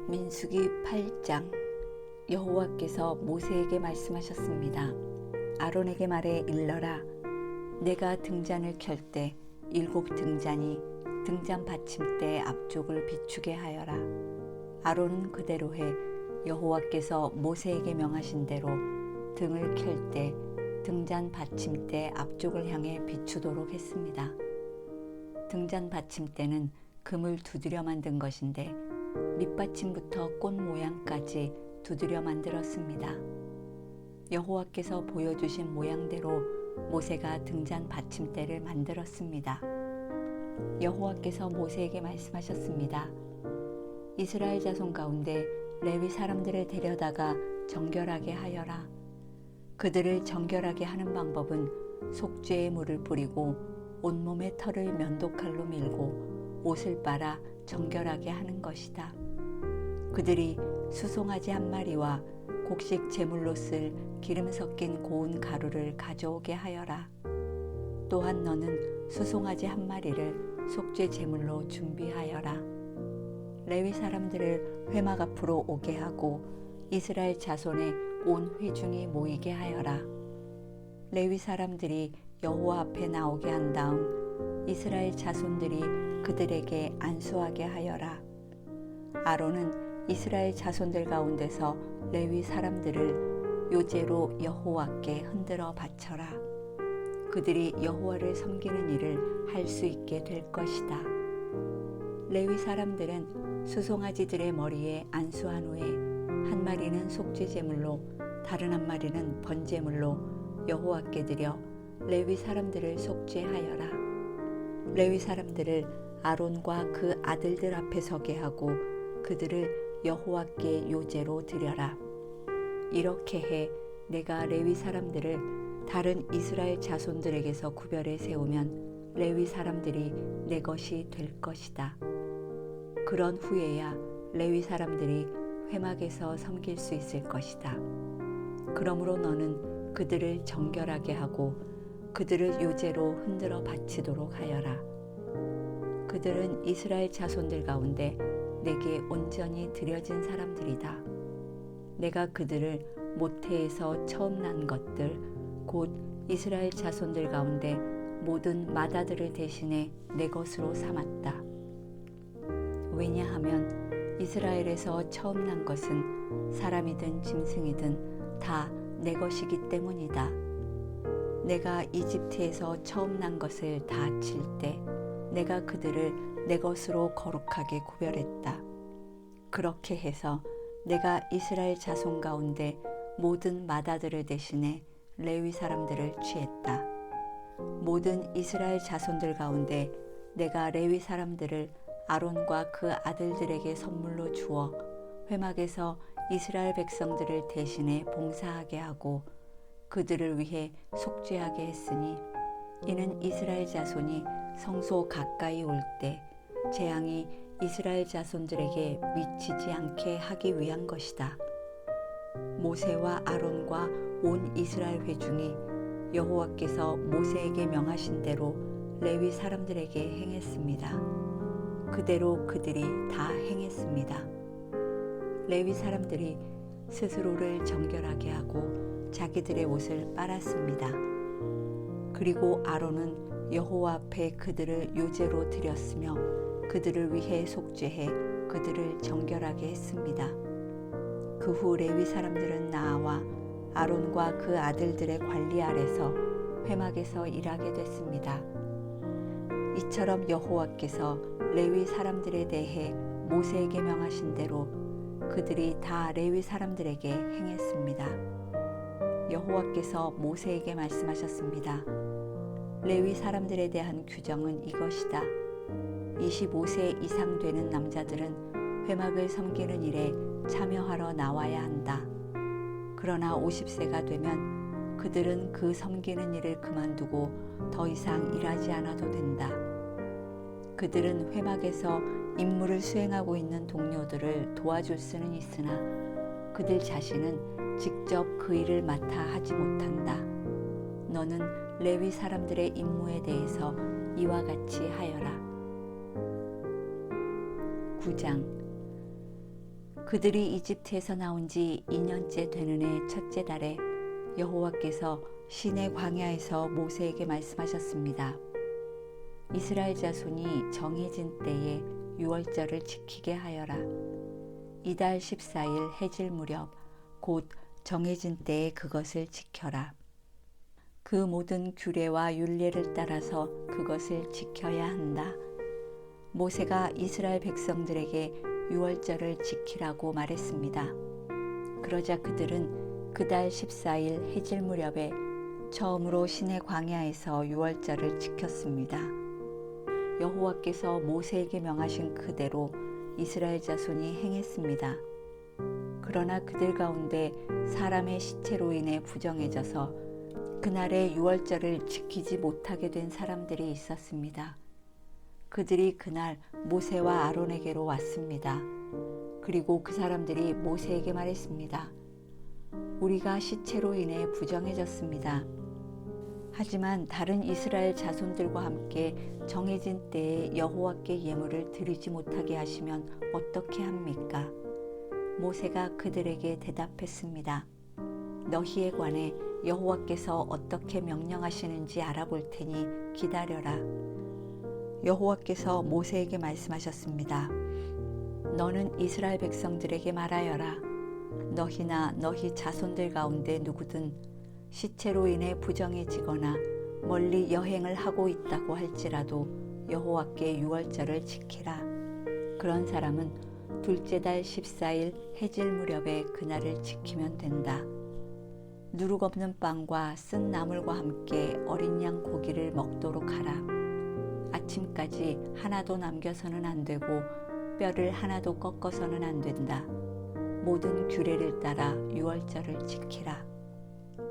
민수기 8장. 여호와께서 모세에게 말씀하셨습니다. 아론에게 말해 일러라. 내가 등잔을 켤 때 7 등잔이 등잔 받침대 앞쪽을 비추게 하여라. 아론은 그대로 해 여호와께서 모세에게 명하신 대로 등을 켤 때 등잔 받침대 앞쪽을 향해 비추도록 했습니다. 등잔 받침대는 금을 두드려 만든 것인데 밑받침부터 꽃 모양까지 두드려 만들었습니다. 여호와께서 보여주신 모양대로 모세가 등잔 받침대를 만들었습니다. 여호와께서 모세에게 말씀하셨습니다. 이스라엘 자손 가운데 레위 사람들을 데려다가 정결하게 하여라. 그들을 정결하게 하는 방법은 속죄의 물을 뿌리고 온몸의 털을 면도칼로 밀고 옷을 빨아 정결하게 하는 것이다. 그들이 수송아지 1마리와 곡식 제물로 쓸 기름 섞인 고운 가루를 가져오게 하여라. 또한 너는 수송아지 1마리를 속죄 제물로 준비하여라. 레위 사람들을 회막 앞으로 오게 하고 이스라엘 자손의 온 회중이 모이게 하여라. 레위 사람들이 여호와 앞에 나오게 한 다음 이스라엘 자손들이 그들에게 안수하게 하여라. 아론은 이스라엘 자손들 가운데서 레위 사람들을 요제로 여호와께 흔들어 바쳐라. 그들이 여호와를 섬기는 일을 할 수 있게 될 것이다. 레위 사람들은 수송아지들의 머리에 안수한 후에 1마리는 속죄 제물로 다른 1마리는 번제물로 여호와께 드려 레위 사람들을 속죄하여라. 레위 사람들을 아론과 그 아들들 앞에 서게 하고 그들을 여호와께 요제로 드려라. 이렇게 해 내가 레위 사람들을 다른 이스라엘 자손들에게서 구별해 세우면 레위 사람들이 내 것이 될 것이다. 그런 후에야 레위 사람들이 회막에서 섬길 수 있을 것이다. 그러므로 너는 그들을 정결하게 하고 그들을 요제로 흔들어 바치도록 하여라. 그들은 이스라엘 자손들 가운데 내게 온전히 드려진 사람들이다. 내가 그들을 모태에서 처음 난 것들 곧 이스라엘 자손들 가운데 모든 맏아들을 대신해 내 것으로 삼았다. 왜냐하면 이스라엘에서 처음 난 것은 사람이든 짐승이든 다 내 것이기 때문이다. 내가 이집트에서 처음 난 것을 다 칠 때 내가 그들을 내 것으로 거룩하게 구별했다. 그렇게 해서 내가 이스라엘 자손 가운데 모든 맏아들을 대신해 레위 사람들을 취했다. 모든 이스라엘 자손들 가운데 내가 레위 사람들을 아론과 그 아들들에게 선물로 주어 회막에서 이스라엘 백성들을 대신해 봉사하게 하고 그들을 위해 속죄하게 했으니 이는 이스라엘 자손이 성소 가까이 올 때 재앙이 이스라엘 자손들에게 미치지 않게 하기 위한 것이다. 모세와 아론과 온 이스라엘 회중이 여호와께서 모세에게 명하신 대로 레위 사람들에게 행했습니다. 그대로 그들이 다 행했습니다. 레위 사람들이 스스로를 정결하게 하고 자기들의 옷을 빨았습니다. 그리고 아론은 여호와 앞에 그들을 요제로 드렸으며 그들을 위해 속죄해 그들을 정결하게 했습니다. 그 후 레위 사람들은 나아와 아론과 그 아들들의 관리 아래서 회막에서 일하게 됐습니다. 이처럼 여호와께서 레위 사람들에 대해 모세에게 명하신 대로 그들이 다 레위 사람들에게 행했습니다. 여호와께서 모세에게 말씀하셨습니다. 레위 사람들에 대한 규정은 이것이다. 25세 이상 되는 남자들은 회막을 섬기는 일에 참여하러 나와야 한다. 그러나 50세가 되면 그들은 그 섬기는 일을 그만두고 더 이상 일하지 않아도 된다. 그들은 회막에서 임무를 수행하고 있는 동료들을 도와줄 수는 있으나 그들 자신은 직접 그 일을 맡아 하지 못한다. 너는 레위 사람들의 임무에 대해서 이와 같이 하여라. 9장. 그들이 이집트에서 나온 지 2년째 되는 해 첫째 달에 여호와께서 시내 광야에서 모세에게 말씀하셨습니다. 이스라엘 자손이 정해진 때에 유월절을 지키게 하여라. 이달 14일 해질 무렵 곧 정해진 때에 그것을 지켜라. 그 모든 규례와 율례를 따라서 그것을 지켜야 한다. 모세가 이스라엘 백성들에게 유월절을 지키라고 말했습니다. 그러자 그들은 그달 14일 해질 무렵에 처음으로 시내 광야에서 유월절을 지켰습니다. 여호와께서 모세에게 명하신 그대로 이스라엘 자손이 행했습니다. 그러나 그들 가운데 사람의 시체로 인해 부정해져서 그날의 유월절을 지키지 못하게 된 사람들이 있었습니다. 그들이 그날 모세와 아론에게로 왔습니다. 그리고 그 사람들이 모세에게 말했습니다. 우리가 시체로 인해 부정해졌습니다. 하지만 다른 이스라엘 자손들과 함께 정해진 때에 여호와께 예물을 드리지 못하게 하시면 어떻게 합니까? 모세가 그들에게 대답했습니다. 너희에 관해 여호와께서 어떻게 명령하시는지 알아볼 테니 기다려라. 여호와께서 모세에게 말씀하셨습니다. 너는 이스라엘 백성들에게 말하여라. 너희나 너희 자손들 가운데 누구든 시체로 인해 부정해지거나 멀리 여행을 하고 있다고 할지라도 여호와께 유월절을 지키라. 그런 사람은 둘째 달 14일 해질 무렵에 그날을 지키면 된다. 누룩 없는 빵과 쓴 나물과 함께 어린 양 고기를 먹도록 하라. 아침까지 하나도 남겨서는 안 되고 뼈를 하나도 꺾어서는 안 된다. 모든 규례를 따라 유월절을 지키라.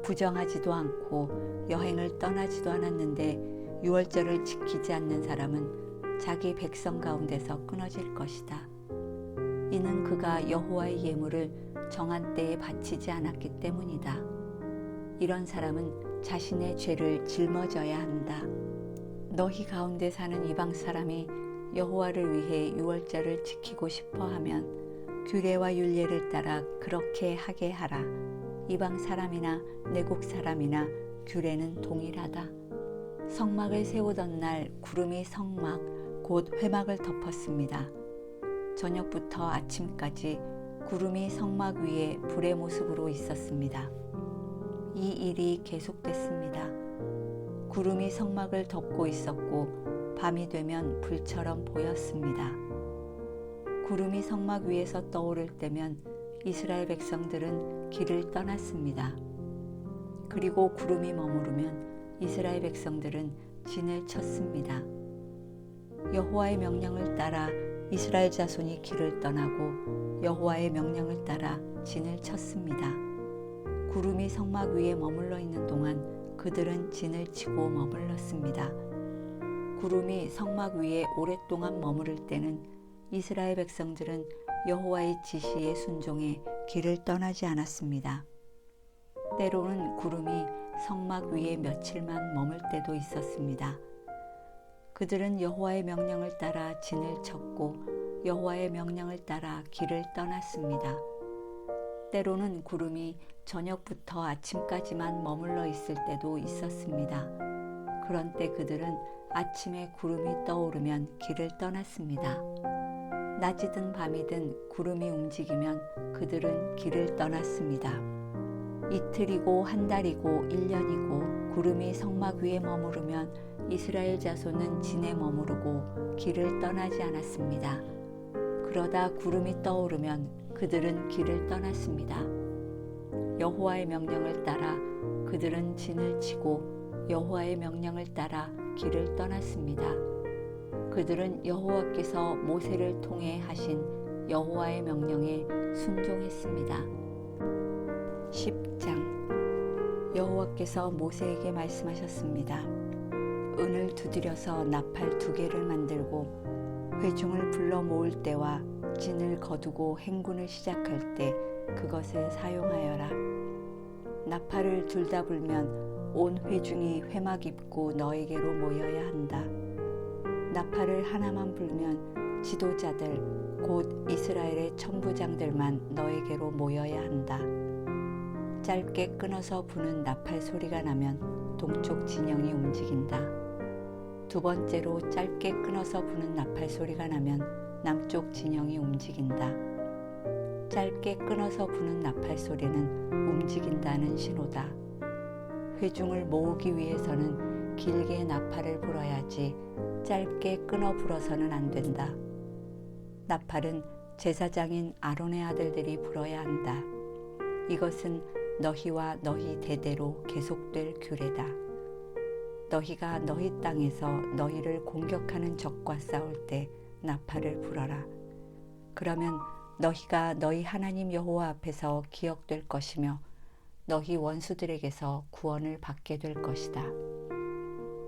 부정하지도 않고 여행을 떠나지도 않았는데 유월절을 지키지 않는 사람은 자기 백성 가운데서 끊어질 것이다. 이는 그가 여호와의 예물을 정한 때에 바치지 않았기 때문이다. 이런 사람은 자신의 죄를 짊어져야 한다. 너희 가운데 사는 이방 사람이 여호와를 위해 유월절을 지키고 싶어 하면 규례와 율례를 따라 그렇게 하게 하라. 이방 사람이나 내국 사람이나 규례는 동일하다. 성막을 세우던 날 구름이 성막 곧 회막을 덮었습니다. 저녁부터 아침까지 구름이 성막 위에 불의 모습으로 있었습니다. 이 일이 계속됐습니다. 구름이 성막을 덮고 있었고 밤이 되면 불처럼 보였습니다. 구름이 성막 위에서 떠오를 때면 이스라엘 백성들은 길을 떠났습니다. 그리고 구름이 머무르면 이스라엘 백성들은 진을 쳤습니다. 여호와의 명령을 따라 이스라엘 자손이 길을 떠나고 여호와의 명령을 따라 진을 쳤습니다. 구름이 성막 위에 머물러 있는 동안 그들은 진을 치고 머물렀습니다. 구름이 성막 위에 오랫동안 머무를 때는 이스라엘 백성들은 여호와의 지시에 순종해 길을 떠나지 않았습니다. 때로는 구름이 성막 위에 며칠만 머물 때도 있었습니다. 그들은 여호와의 명령을 따라 진을 쳤고 여호와의 명령을 따라 길을 떠났습니다. 때로는 구름이 저녁부터 아침까지만 머물러 있을 때도 있었습니다. 그런 때 그들은 아침에 구름이 떠오르면 길을 떠났습니다. 낮이든 밤이든 구름이 움직이면 그들은 길을 떠났습니다. 이틀이고 한 달이고 1년이고 구름이 성막 위에 머무르면 이스라엘 자손은 진에 머무르고 길을 떠나지 않았습니다. 그러다 구름이 떠오르면 그들은 길을 떠났습니다. 여호와의 명령을 따라 그들은 진을 치고 여호와의 명령을 따라 길을 떠났습니다. 그들은 여호와께서 모세를 통해 하신 여호와의 명령에 순종했습니다. 10장 여호와께서 모세에게 말씀하셨습니다. 은을 두드려서 나팔 2개를 만들고 회중을 불러 모을 때와 진을 거두고 행군을 시작할 때 그것을 사용하여라. 나팔을 둘 다 불면 온 회중이 회막 입고 너에게로 모여야 한다. 나팔을 하나만 불면 지도자들 곧 이스라엘의 천부장들만 너에게로 모여야 한다. 짧게 끊어서 부는 나팔 소리가 나면 동쪽 진영이 움직인다. 두 번째로 짧게 끊어서 부는 나팔 소리가 나면 남쪽 진영이 움직인다. 짧게 끊어서 부는 나팔 소리는 움직인다는 신호다. 회중을 모으기 위해서는 길게 나팔을 불어야지 짧게 끊어 불어서는 안 된다. 나팔은 제사장인 아론의 아들들이 불어야 한다. 이것은 너희와 너희 대대로 계속될 규례다. 너희가 너희 땅에서 너희를 공격하는 적과 싸울 때 나팔을 불어라. 그러면 너희가 너희 하나님 여호와 앞에서 기억될 것이며 너희 원수들에게서 구원을 받게 될 것이다.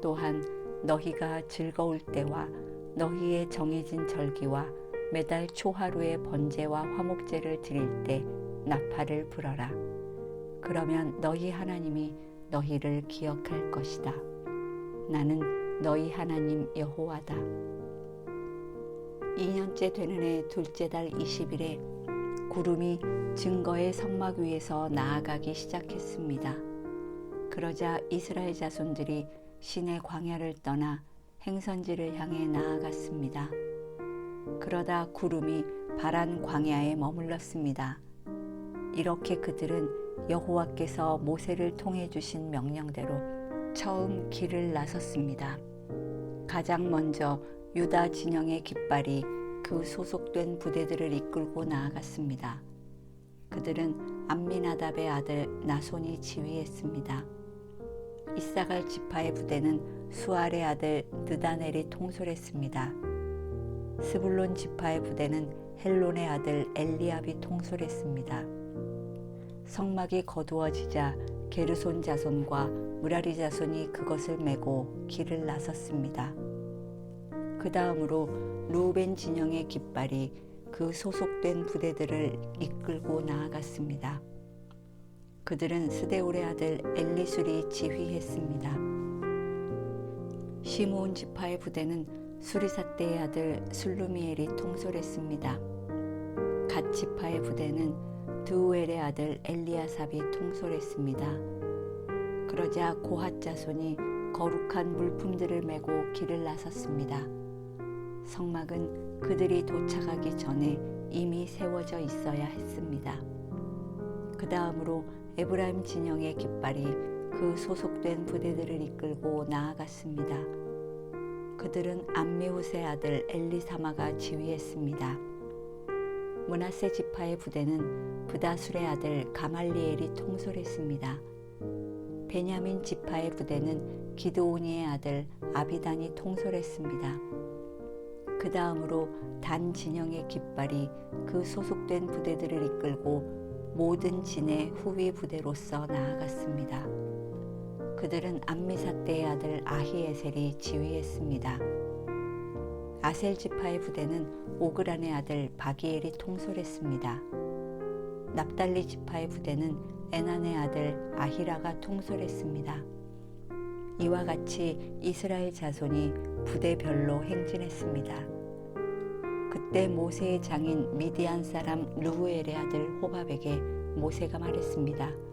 또한 너희가 즐거울 때와 너희의 정해진 절기와 매달 초하루의 번제와 화목제를 드릴 때 나팔을 불어라. 그러면 너희 하나님이 너희를 기억할 것이다. 나는 너희 하나님 여호와다. 2년째 되는 해 둘째 달 20일에 구름이 증거의 성막 위에서 나아가기 시작했습니다. 그러자 이스라엘 자손들이 시내 광야를 떠나 행선지를 향해 나아갔습니다. 그러다 구름이 바란 광야에 머물렀습니다. 이렇게 그들은 여호와께서 모세를 통해 주신 명령대로 처음 길을 나섰습니다. 가장 먼저 유다 진영의 깃발이 그 소속된 부대들을 이끌고 나아갔습니다. 그들은 암미나답의 아들 나손이 지휘했습니다. 이사갈 지파의 부대는 수알의 아들 느다넬이 통솔했습니다. 스불론 지파의 부대는 헬론의 아들 엘리압이 통솔했습니다. 성막이 거두어지자 게르손 자손과 무라리 자손이 그것을 메고 길을 나섰습니다. 그 다음으로 루벤 진영의 깃발이 그 소속된 부대들을 이끌고 나아갔습니다. 그들은 스데울의 아들 엘리술이 지휘했습니다. 시므온 지파의 부대는 수리삿대의 아들 술루미엘이 통솔했습니다. 갓 지파의 부대는 드우엘의 아들 엘리아삽이 통솔했습니다. 그러자 고핫 자손이 거룩한 물품들을 메고 길을 나섰습니다. 성막은 그들이 도착하기 전에 이미 세워져 있어야 했습니다. 그 다음으로 에브라임 진영의 깃발이 그 소속된 부대들을 이끌고 나아갔습니다. 그들은 암미후스의 아들 엘리사마가 지휘했습니다. 므낫세 지파의 부대는 브다술의 아들 가말리엘이 통솔했습니다. 베냐민 지파의 부대는 기드오니의 아들 아비단이 통솔했습니다. 그 다음으로 단 진영의 깃발이 그 소속된 부대들을 이끌고 모든 진의 후위 부대로서 나아갔습니다. 그들은 암미사대의 아들 아히에셀이 지휘했습니다. 아셀 지파의 부대는 오그란의 아들 바기엘이 통솔했습니다. 납달리 지파의 부대는 에난의 아들 아히라가 통솔했습니다. 이와 같이 이스라엘 자손이 부대별로 행진했습니다. 그때 모세의 장인 미디안 사람 르우엘의 아들 호밥에게 모세가 말했습니다.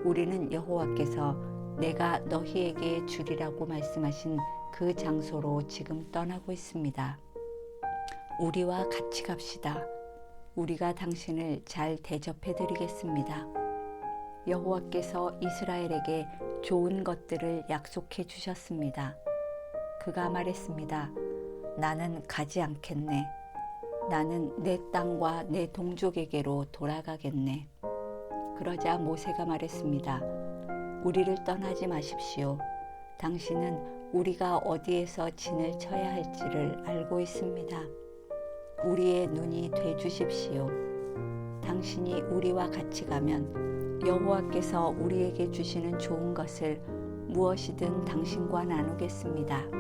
우리는 여호와께서 내가 너희에게 주리라고 말씀하신 그 장소로 지금 떠나고 있습니다. 우리와 같이 갑시다. 우리가 당신을 잘 대접해 드리겠습니다. 여호와께서 이스라엘에게 좋은 것들을 약속해 주셨습니다. 그가 말했습니다. 나는 가지 않겠네. 나는 내 땅과 내 동족에게로 돌아가겠네. 그러자 모세가 말했습니다. 우리를 떠나지 마십시오. 당신은 우리가 어디에서 진을 쳐야 할지를 알고 있습니다. 우리의 눈이 돼 주십시오. 당신이 우리와 같이 가면 여호와께서 우리에게 주시는 좋은 것을 무엇이든 당신과 나누겠습니다.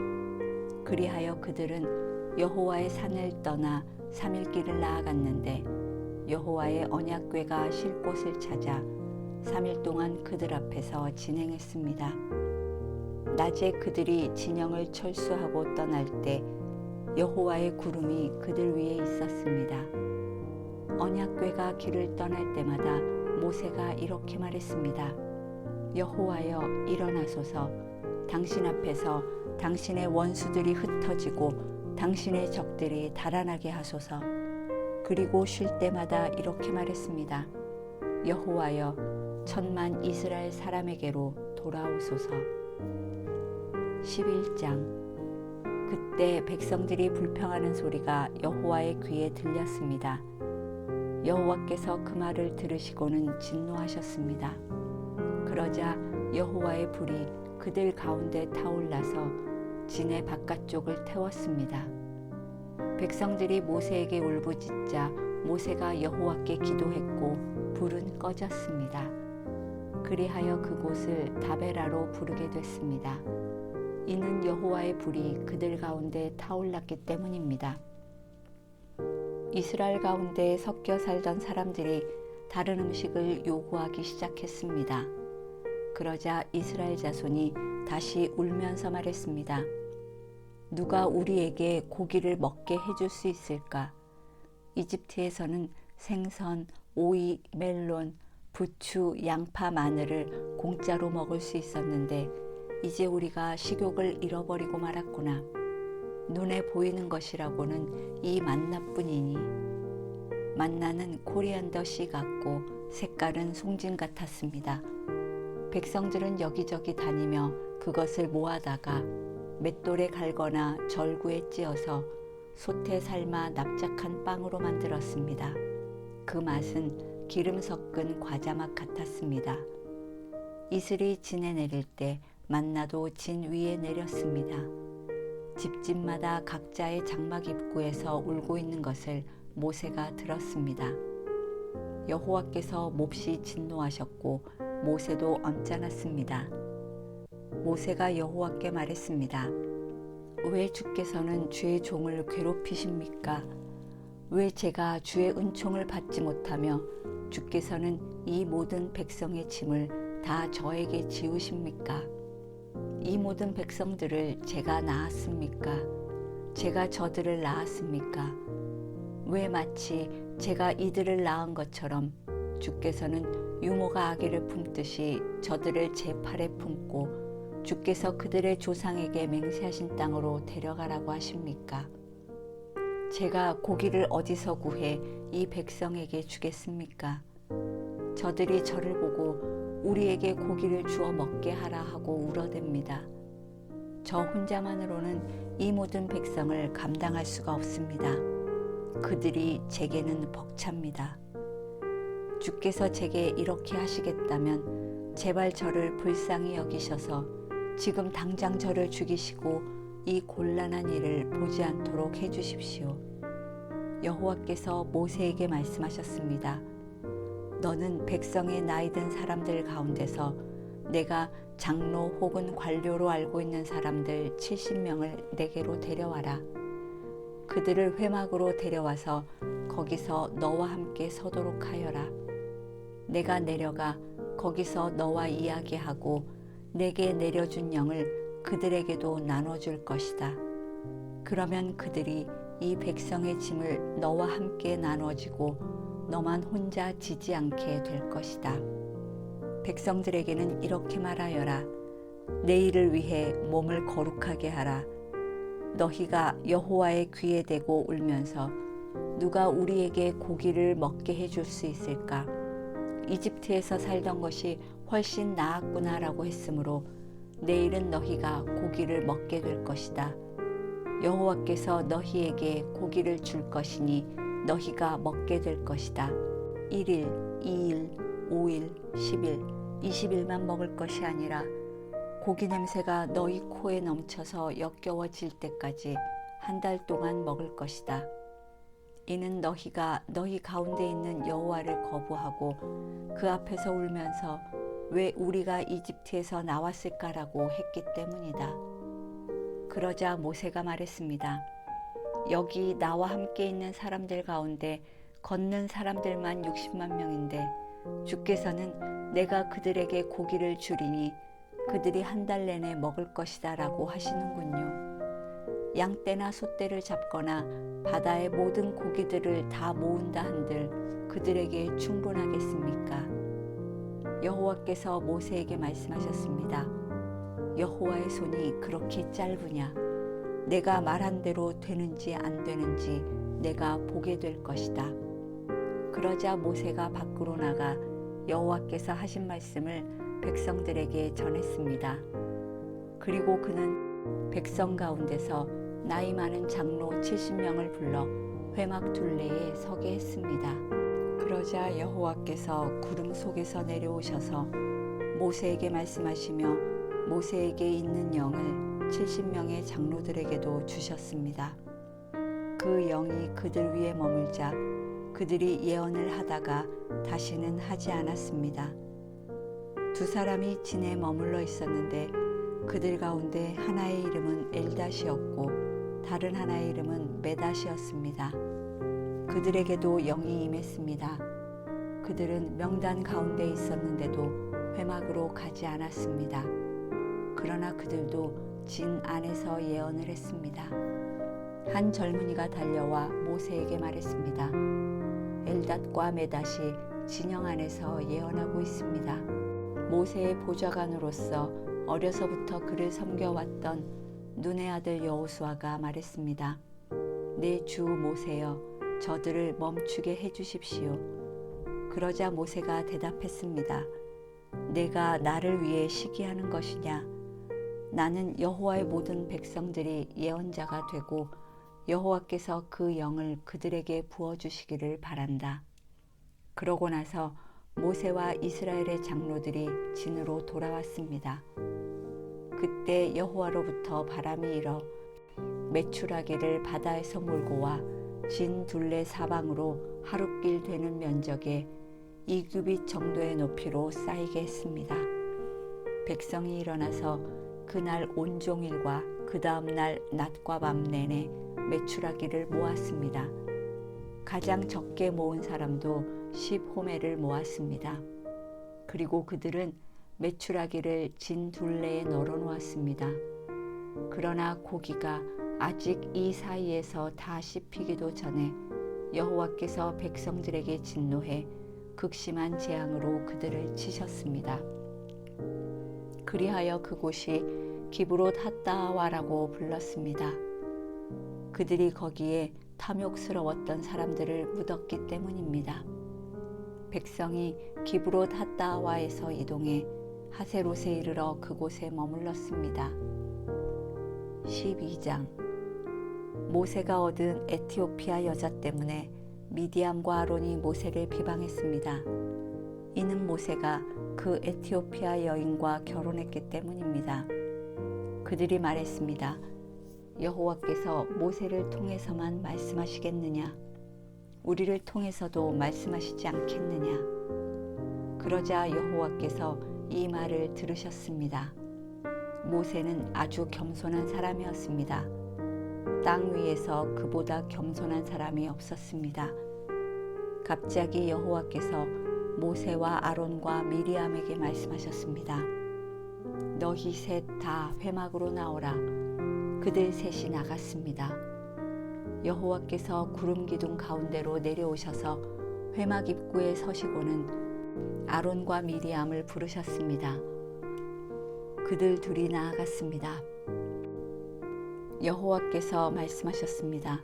그리하여 그들은 여호와의 산을 떠나 3일 길을 나아갔는데 여호와의 언약궤가 실 곳을 찾아 3일 동안 그들 앞에서 진행했습니다. 낮에 그들이 진영을 철수하고 떠날 때 여호와의 구름이 그들 위에 있었습니다. 언약궤가 길을 떠날 때마다 모세가 이렇게 말했습니다. 여호와여, 일어나소서. 당신 앞에서 당신의 원수들이 흩어지고 당신의 적들이 달아나게 하소서. 그리고 쉴 때마다 이렇게 말했습니다. 여호와여, 천만 이스라엘 사람에게로 돌아오소서. 11장. 그때 백성들이 불평하는 소리가 여호와의 귀에 들렸습니다. 여호와께서 그 말을 들으시고는 진노하셨습니다. 그러자 여호와의 불이 그들 가운데 타올라서 진의 바깥쪽을 태웠습니다. 백성들이 모세에게 울부짖자 모세가 여호와께 기도했고 불은 꺼졌습니다. 그리하여 그곳을 다베라로 부르게 됐습니다. 이는 여호와의 불이 그들 가운데 타올랐기 때문입니다. 이스라엘 가운데 섞여 살던 사람들이 다른 음식을 요구하기 시작했습니다. 그러자 이스라엘 자손이 다시 울면서 말했습니다. 누가 우리에게 고기를 먹게 해줄 수 있을까? 이집트에서는 생선, 오이, 멜론, 부추, 양파, 마늘을 공짜로 먹을 수 있었는데 이제 우리가 식욕을 잃어버리고 말았구나. 눈에 보이는 것이라고는 이 만나뿐이니. 만나는 코리안더 씨 같고 색깔은 송진 같았습니다. 백성들은 여기저기 다니며 그것을 모아다가 맷돌에 갈거나 절구에 찧어서 솥에 삶아 납작한 빵으로 만들었습니다. 그 맛은 기름 섞은 과자맛 같았습니다. 이슬이 진에 내릴 때 만나도 진 위에 내렸습니다. 집집마다 각자의 장막 입구에서 울고 있는 것을 모세가 들었습니다. 여호와께서 몹시 진노하셨고 모세도 언짢았습니다. 모세가 여호와께 말했습니다. 왜 주께서는 주의 종을 괴롭히십니까? 왜 제가 주의 은총을 받지 못하며 주께서는 이 모든 백성의 짐을 다 저에게 지우십니까? 이 모든 백성들을 제가 낳았습니까? 제가 저들을 낳았습니까? 왜 마치 제가 이들을 낳은 것처럼 주께서는 유모가 아기를 품듯이 저들을 제 팔에 품고 주께서 그들의 조상에게 맹세하신 땅으로 데려가라고 하십니까? 제가 고기를 어디서 구해 이 백성에게 주겠습니까? 저들이 저를 보고 우리에게 고기를 주어 먹게 하라 하고 울어댑니다. 저 혼자만으로는 이 모든 백성을 감당할 수가 없습니다. 그들이 제게는 벅찹니다. 주께서 제게 이렇게 하시겠다면 제발 저를 불쌍히 여기셔서 지금 당장 저를 죽이시고 이 곤란한 일을 보지 않도록 해주십시오. 여호와께서 모세에게 말씀하셨습니다. 너는 백성의 나이든 사람들 가운데서 내가 장로 혹은 관료로 알고 있는 사람들 70명을 내게로 데려와라. 그들을 회막으로 데려와서 거기서 너와 함께 서도록 하여라. 내가 내려가 거기서 너와 이야기하고 내게 내려준 영을 그들에게도 나눠줄 것이다. 그러면 그들이 이 백성의 짐을 너와 함께 나눠지고 너만 혼자 지지 않게 될 것이다. 백성들에게는 이렇게 말하여라. 내일을 위해 몸을 거룩하게 하라. 너희가 여호와의 귀에 대고 울면서 누가 우리에게 고기를 먹게 해줄 수 있을까? 이집트에서 살던 것이 훨씬 나았구나라고 했으므로 내일은 너희가 고기를 먹게 될 것이다. 여호와께서 너희에게 고기를 줄 것이니 너희가 먹게 될 것이다. 1일, 2일, 5일, 10일, 20일만 먹을 것이 아니라 고기 냄새가 너희 코에 넘쳐서 역겨워질 때까지 한 달 동안 먹을 것이다. 이는 너희가 너희 가운데 있는 여호와를 거부하고 그 앞에서 울면서 왜 우리가 이집트에서 나왔을까라고 했기 때문이다. 그러자 모세가 말했습니다. 여기 나와 함께 있는 사람들 가운데 걷는 사람들만 60만 명인데 주께서는 내가 그들에게 고기를 주리니 그들이 한 달 내내 먹을 것이다 라고 하시는군요. 양떼나 소떼를 잡거나 바다의 모든 고기들을 다 모은다 한들 그들에게 충분하겠습니까? 여호와께서 모세에게 말씀하셨습니다. 여호와의 손이 그렇게 짧으냐? 내가 말한 대로 되는지 안 되는지 내가 보게 될 것이다. 그러자 모세가 밖으로 나가 여호와께서 하신 말씀을 백성들에게 전했습니다. 그리고 그는 백성 가운데서 나이 많은 장로 70명을 불러 회막 둘레에 서게 했습니다. 그러자 여호와께서 구름 속에서 내려오셔서 모세에게 말씀하시며 모세에게 있는 영을 70명의 장로들에게도 주셨습니다. 그 영이 그들 위에 머물자 그들이 예언을 하다가 다시는 하지 않았습니다. 두 사람이 진에 머물러 있었는데 그들 가운데 하나의 이름은 엘닷이었고 다른 하나의 이름은 메닷이었습니다. 그들에게도 영이 임했습니다. 그들은 명단 가운데 있었는데도 회막으로 가지 않았습니다. 그러나 그들도 진 안에서 예언을 했습니다. 한 젊은이가 달려와 모세에게 말했습니다. 엘닷과 메닷이 진영 안에서 예언하고 있습니다. 모세의 보좌관으로서 어려서부터 그를 섬겨왔던 눈의 아들 여호수아가 말했습니다. 내 주 모세여, 저들을 멈추게 해주십시오. 그러자 모세가 대답했습니다. 내가 나를 위해 시기하는 것이냐? 나는 여호와의 모든 백성들이 예언자가 되고 여호와께서 그 영을 그들에게 부어주시기를 바란다. 그러고 나서 모세와 이스라엘의 장로들이 진으로 돌아왔습니다. 그때 여호와로부터 바람이 일어 메추라기를 바다에서 몰고 와 진 둘레 사방으로 하룻길 되는 면적에 2규빗 정도의 높이로 쌓이게 했습니다. 백성이 일어나서 그날 온종일과 그 다음 날 낮과 밤 내내 메추라기를 모았습니다. 가장 적게 모은 사람도 10호멜을 모았습니다. 그리고 그들은 메추라기를 진 둘레에 널어 놓았습니다. 그러나 고기가 아직 이 사이에서 다 씹히기도 전에 여호와께서 백성들에게 진노해 극심한 재앙으로 그들을 치셨습니다. 그리하여 그곳이 기브롯 핫다와라고 불렀습니다. 그들이 거기에 탐욕스러웠던 사람들을 묻었기 때문입니다. 백성이 기브롯 핫다와에서 이동해 하세롯에 이르러 그곳에 머물렀습니다. 12장 모세가 얻은 에티오피아 여자 때문에 미디암과 아론이 모세를 비방했습니다. 이는 모세가 그 에티오피아 여인과 결혼했기 때문입니다. 그들이 말했습니다. 여호와께서 모세를 통해서만 말씀하시겠느냐? 우리를 통해서도 말씀하시지 않겠느냐? 그러자 여호와께서 이 말을 들으셨습니다. 모세는 아주 겸손한 사람이었습니다. 땅 위에서 그보다 겸손한 사람이 없었습니다. 갑자기 여호와께서 모세와 아론과 미리암에게 말씀하셨습니다. 너희 셋 다 회막으로 나오라. 그들 셋이 나갔습니다. 여호와께서 구름 기둥 가운데로 내려오셔서 회막 입구에 서시고는 아론과 미리암을 부르셨습니다. 그들 둘이 나아갔습니다. 여호와께서 말씀하셨습니다.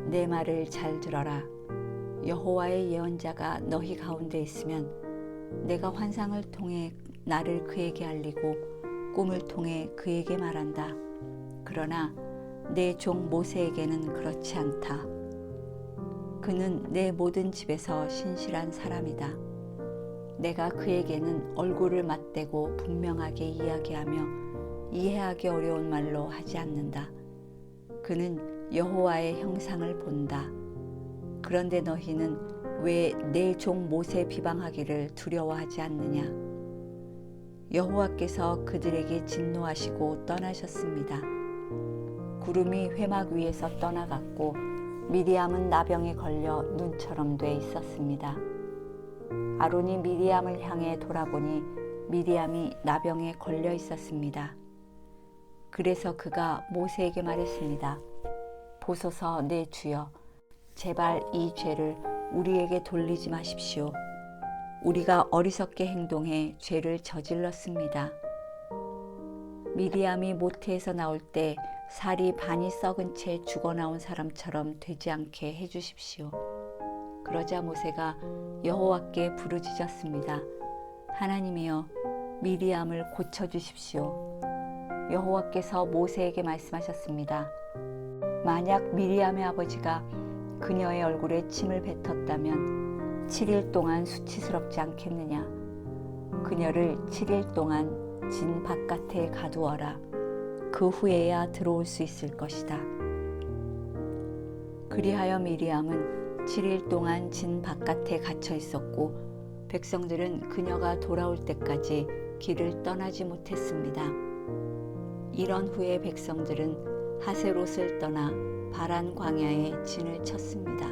내 말을 잘 들어라. 여호와의 예언자가 너희 가운데 있으면 내가 환상을 통해 나를 그에게 알리고 꿈을 통해 그에게 말한다. 그러나 내 종 모세에게는 그렇지 않다. 그는 내 모든 집에서 신실한 사람이다. 내가 그에게는 얼굴을 맞대고 분명하게 이야기하며 이해하기 어려운 말로 하지 않는다. 그는 여호와의 형상을 본다. 그런데 너희는 왜 내 종 모세 비방하기를 두려워하지 않느냐? 여호와께서 그들에게 진노하시고 떠나셨습니다. 구름이 회막 위에서 떠나갔고 미리암은 나병에 걸려 눈처럼 돼 있었습니다. 아론이 미리암을 향해 돌아보니 미리암이 나병에 걸려 있었습니다. 그래서 그가 모세에게 말했습니다. 보소서 내 주여, 제발 이 죄를 우리에게 돌리지 마십시오. 우리가 어리석게 행동해 죄를 저질렀습니다. 미리암이 모태에서 나올 때 살이 반이 썩은 채 죽어나온 사람처럼 되지 않게 해주십시오. 그러자 모세가 여호와께 부르짖었습니다. 하나님이여, 미리암을 고쳐주십시오. 여호와께서 모세에게 말씀하셨습니다. 만약 미리암의 아버지가 그녀의 얼굴에 침을 뱉었다면 7일 동안 수치스럽지 않겠느냐. 그녀를 7일 동안 진 바깥에 가두어라. 그 후에야 들어올 수 있을 것이다. 그리하여 미리암은 7일 동안 진 바깥에 갇혀 있었고 백성들은 그녀가 돌아올 때까지 길을 떠나지 못했습니다. 이런 후에 백성들은 하세롯을 떠나 바란 광야에 진을 쳤습니다.